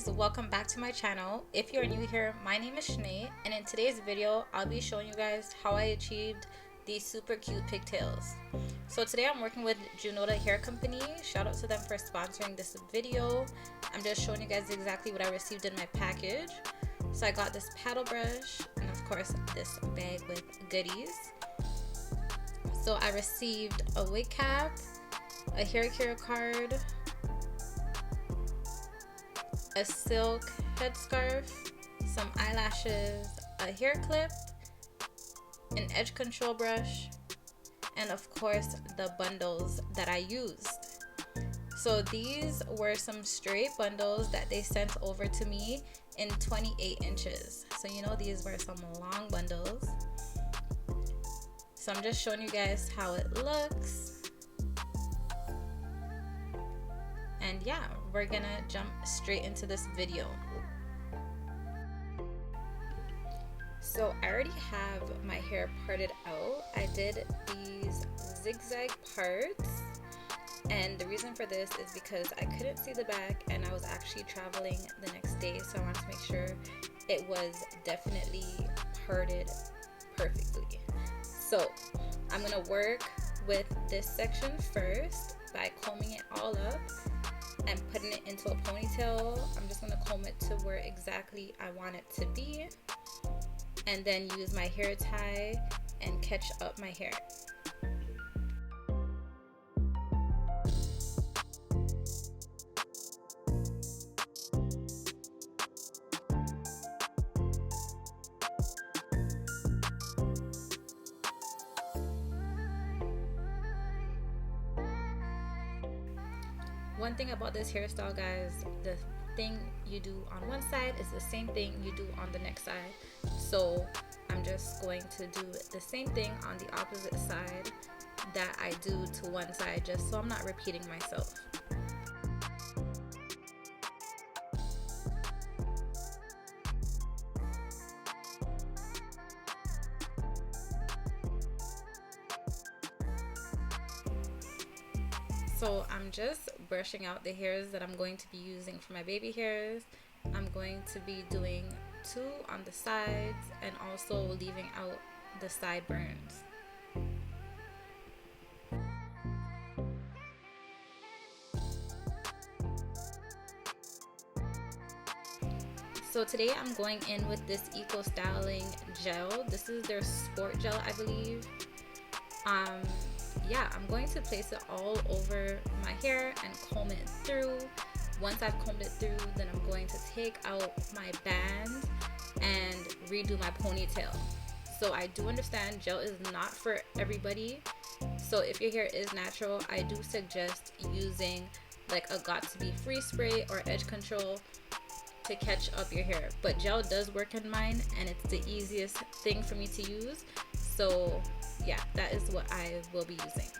guys, welcome back to my channel. If you're new here, my name is Shanae, and in today's video I'll be showing you guys how I achieved these super cute pigtails. So today I'm working with Junoda Hair Company. Shout out to them for sponsoring this video. I'm just showing you guys exactly what I received in my package. So I got this paddle brush and of course this bag with goodies. So I received a wig cap, a hair care card, a silk headscarf, some eyelashes, a hair clip, an edge control brush, and of course the bundles that I used. So these were some straight bundles that they sent over to me in 28 inches. So you know these were some long bundles. So I'm just showing you guys how it looks. And yeah, we're gonna jump straight into this video. So I already have my hair parted out. I did these zigzag parts, and the reason for this is because I couldn't see the back and I was actually traveling the next day, so I wanted to make sure it was definitely parted perfectly. So I'm gonna work with this section first by combing it all up and putting it into a ponytail. I'm just gonna comb it to where exactly I want it to be, and then use my hair tie and catch up my hair. One thing about this hairstyle, guys, the thing you do on one side is the same thing you do on the next side. So I'm just going to do the same thing on the opposite side that I do to one side, just so I'm not repeating myself. So I'm just brushing out the hairs that I'm going to be using for my baby hairs. I'm going to be doing 2 on the sides and also leaving out the sideburns. So today I'm going in with this Eco Styling gel. This is their sport gel, I believe. Yeah, I'm going to place it all over my hair and comb it through. Once I've combed it through, then I'm going to take out my band and redo my ponytail. So I do understand gel is not for everybody. So if your hair is natural, I do suggest using like a got2b free spray or edge control to catch up your hair. But gel does work in mine, and it's the easiest thing for me to use. So yeah, that is what I will be using.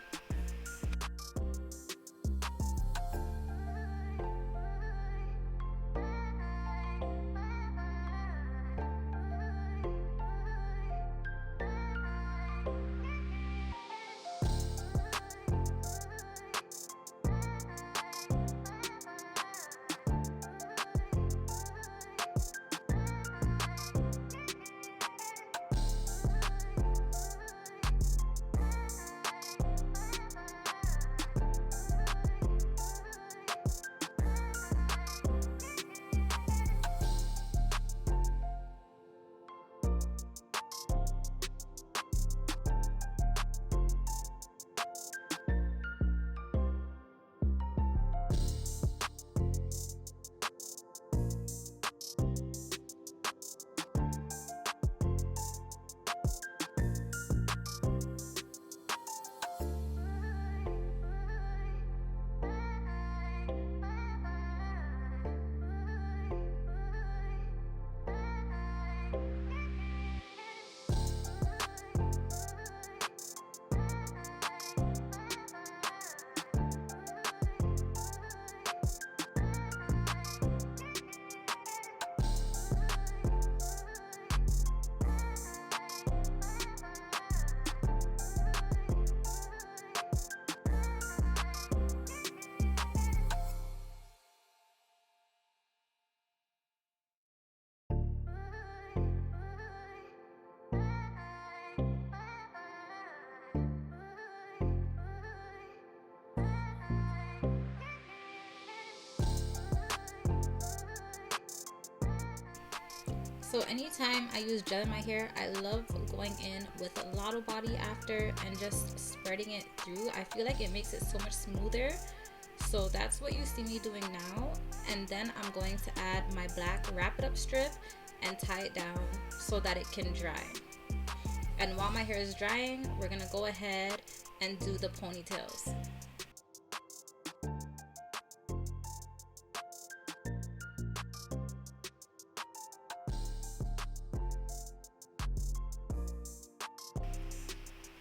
So anytime I use gel in my hair, I love going in with a lot of body after and just spreading it through. I feel like it makes it so much smoother. So that's what you see me doing now. And then I'm going to add my black wrap it up strip and tie it down so that it can dry. And while my hair is drying, we're gonna go ahead and do the ponytails.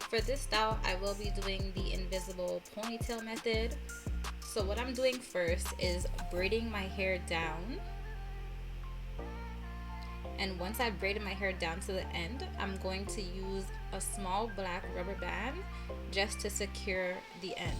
For this style, I will be doing the invisible ponytail method. So what I'm doing first is braiding my hair down. And once I've braided my hair down to the end, I'm going to use a small black rubber band just to secure the end.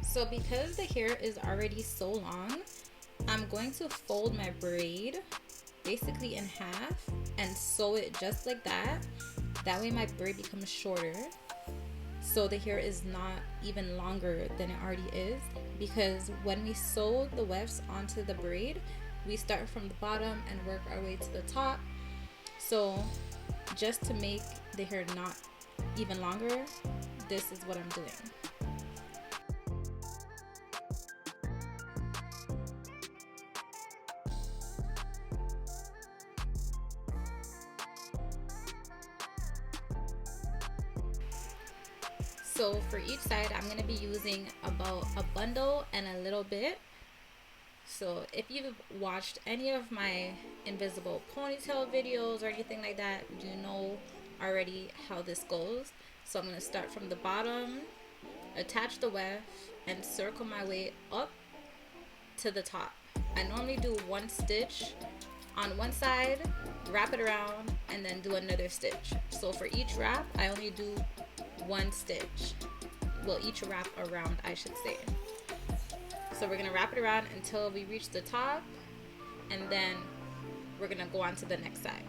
So because the hair is already so long, I'm going to fold my braid basically in half and sew it just like that. That way my braid becomes shorter, so the hair is not even longer than it already is, because when we sew the wefts onto the braid, we start from the bottom and work our way to the top. So just to make the hair not even longer, this is what I'm doing. So for each side, I'm going to be using about a bundle and a little bit. So if you've watched any of my invisible ponytail videos or anything like that, you know already how this goes. So I'm going to start from the bottom, attach the weft, and circle my way up to the top. I normally do one stitch on one side, wrap it around, and then do another stitch. So for each wrap, I only do one stitch. Well, each wrap around, I should say. So we're gonna wrap it around until we reach the top, and then we're gonna go on to the next side.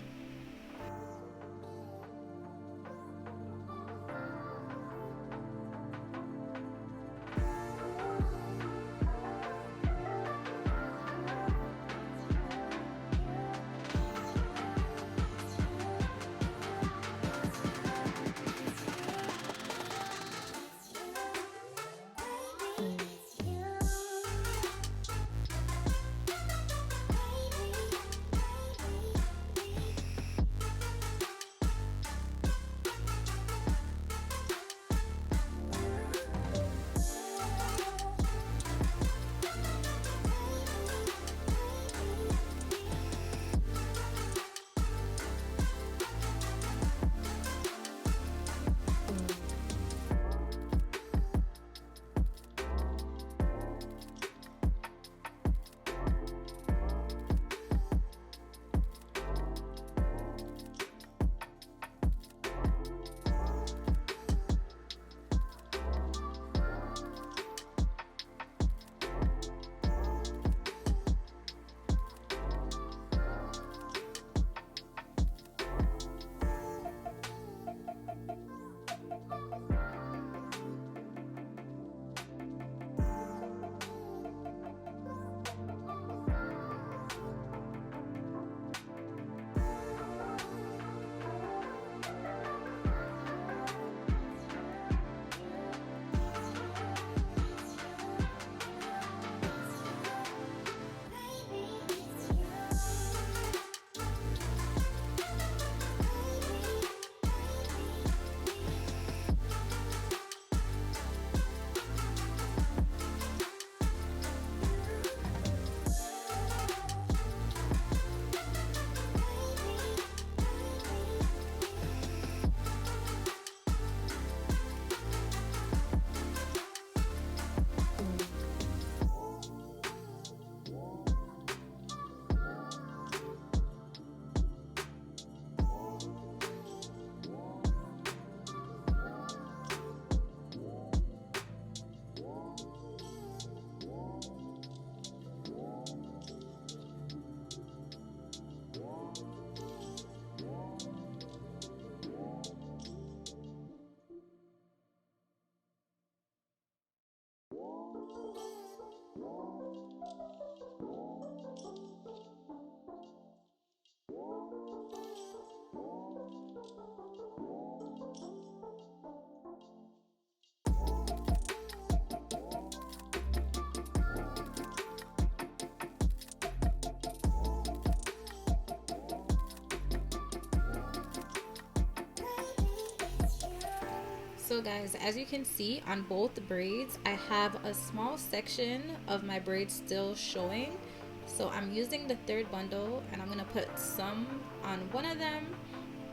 So guys, as you can see on both braids, I have a small section of my braids still showing. So I'm using the third bundle and I'm gonna put some on one of them,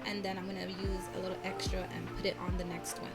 and then I'm gonna use a little extra and put it on the next one.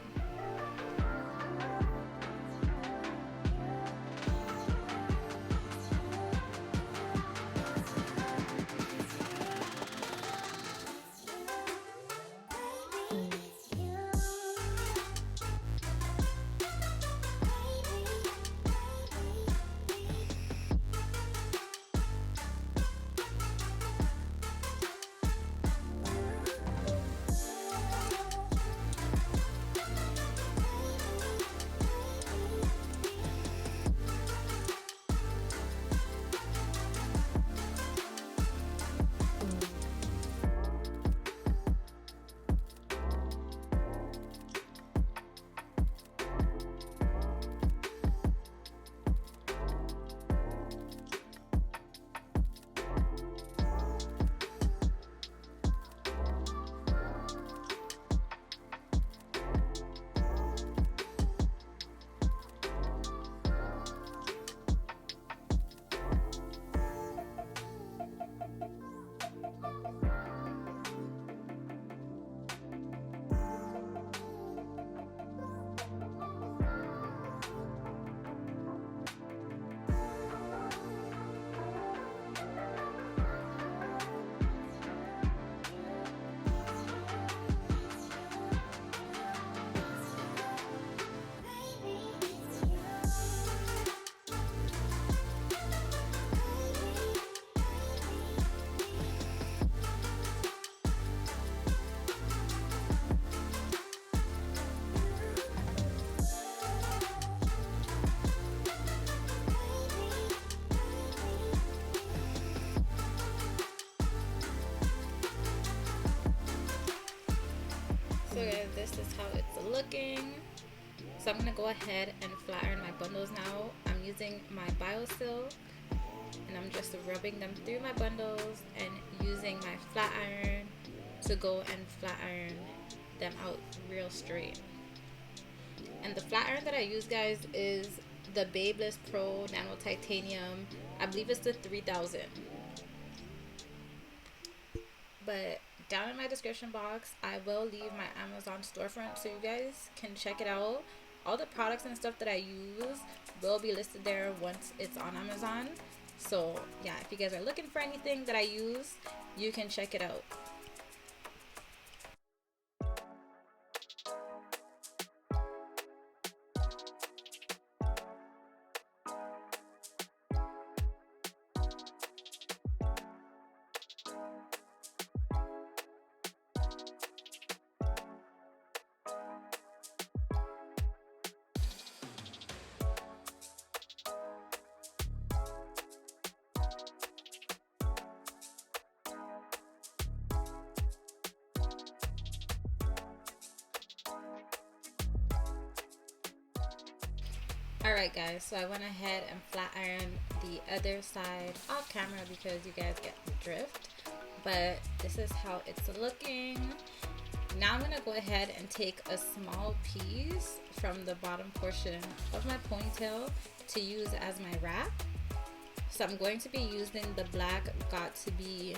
So guys, this is how it's looking. So I'm gonna go ahead and flat iron my bundles now. I'm using my BioSilk and I'm just rubbing them through my bundles and using my flat iron to go and flat iron them out real straight. And the flat iron that I use, guys, is the Babyliss Pro Nano Titanium. I believe it's the 3000. But down in my description box, I will leave my Amazon storefront so you guys can check it out. All the products and stuff that I use will be listed there once it's on Amazon. So yeah, if you guys are looking for anything that I use, you can check it out. Alright guys, so I went ahead and flat ironed the other side off camera because you guys get the drift. But this is how it's looking. Now I'm going to go ahead and take a small piece from the bottom portion of my ponytail to use as my wrap. So I'm going to be using the black 𝐇𝐔𝐍𝐍𝐾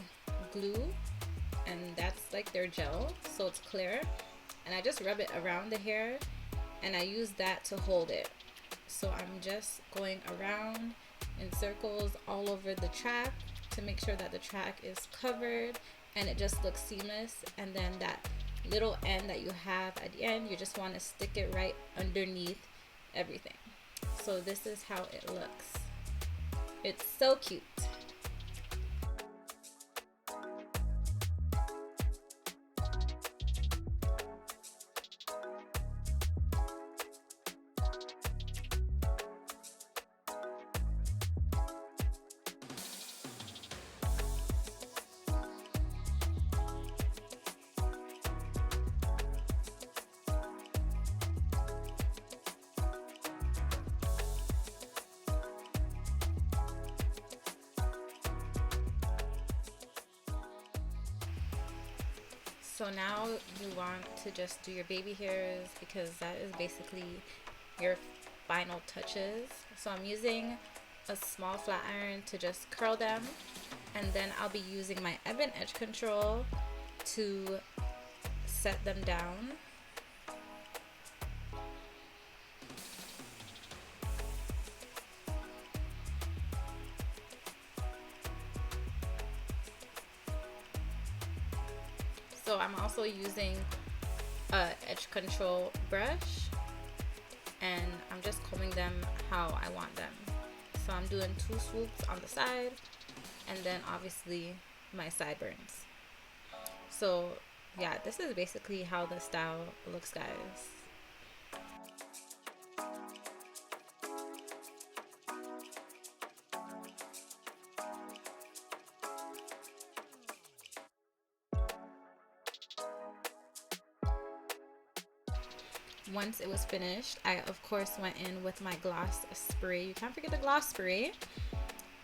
glue, and that's like their gel, so it's clear. And I just rub it around the hair and I use that to hold it. So I'm just going around in circles all over the track to make sure that the track is covered and it just looks seamless. And then that little end that you have at the end, you just want to stick it right underneath everything. So this is how it looks. It's so cute. So now you want to just do your baby hairs because that is basically your final touches. So I'm using a small flat iron to just curl them, and then I'll be using my ebon edge control to set them down. So I'm also using a edge control brush, and I'm just combing them how I want them. So I'm doing 2 swoops on the side, and then obviously my sideburns. So yeah, this is basically how the style looks, guys. Once it was finished, I of course went in with my gloss spray. You can't forget the gloss spray,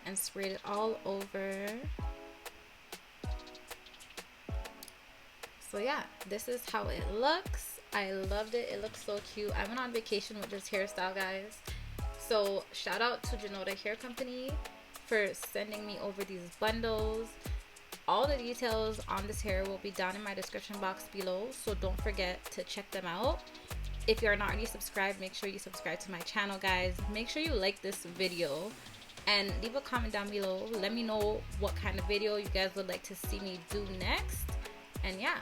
and sprayed it all over. So yeah, this is how it looks. I loved it. It looks so cute. I went on vacation with this hairstyle, guys. So shout out to Junoda Hair Company for sending me over these bundles. All the details on this hair will be down in my description box below, so don't forget to check them out. If you are not already subscribed, make sure you subscribe to my channel, guys. Make sure you like this video and leave a comment down below. Let me know what kind of video you guys would like to see me do next. And yeah,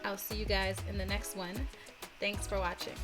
I'll see you guys in the next one. Thanks for watching.